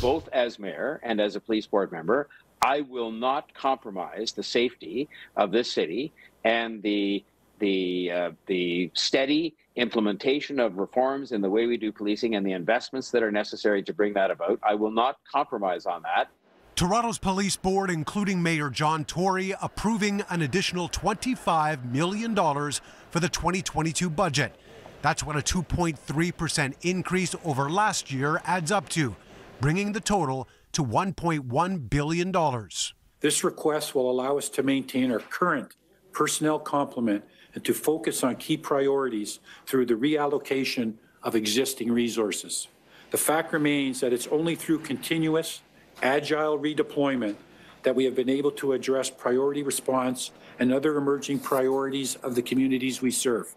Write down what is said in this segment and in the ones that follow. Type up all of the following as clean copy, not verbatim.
both as mayor and as a police board member, I will not compromise the safety of this city and the steady implementation of reforms in the way we do policing and the investments that are necessary to bring that about. I will not compromise on that. Toronto's police board, including Mayor John Tory, approving an additional $25 million for the 2022 budget. That's what a 2.3% increase over last year adds up to, bringing the total to $1.1 billion. This request will allow us to maintain our current personnel complement and to focus on key priorities through the reallocation of existing resources. The fact remains that it's only through continuous, agile redeployment that we have been able to address priority response and other emerging priorities of the communities we serve.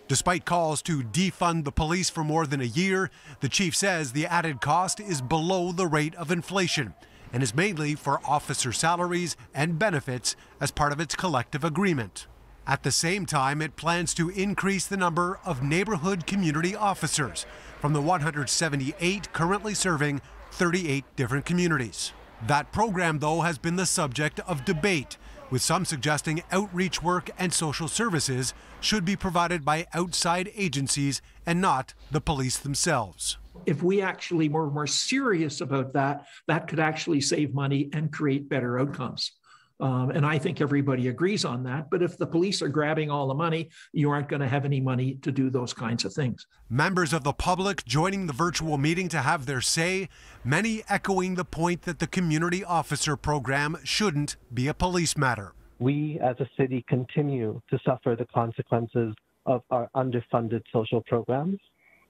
Despite calls to defund the police for more than a year, the chief says the added cost is below the rate of inflation and is mainly for officer salaries and benefits as part of its collective agreement. At the same time, it plans to increase the number of neighborhood community officers from the 178 currently serving 38 different communities. That program, though, has been the subject of debate, with some suggesting outreach work and social services should be provided by outside agencies and not the police themselves. If we actually were more serious about that, that could actually save money and create better outcomes. And I think everybody agrees on that. But if the police are grabbing all the money, you aren't going to have any money to do those kinds of things. Members of the public joining the virtual meeting to have their say, many echoing the point that the community officer program shouldn't be a police matter. We as a city continue to suffer the consequences of our underfunded social programs.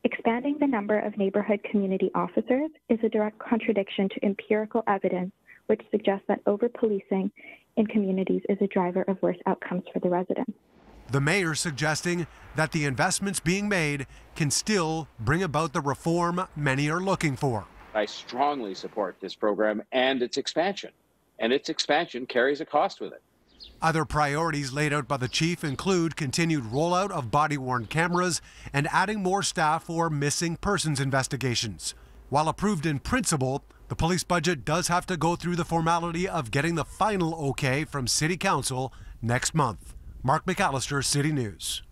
Expanding the number of neighbourhood community officers is a direct contradiction to empirical evidence, which suggests that over-policing in communities is a driver of worse outcomes for the residents. The mayor suggesting that the investments being made can still bring about the reform many are looking for. I strongly support this program and its expansion carries a cost with it. Other priorities laid out by the chief include continued rollout of body-worn cameras and adding more staff for missing persons investigations. While approved in principle, the police budget does have to go through the formality of getting the final okay from City Council next month. Mark McAllister, City News.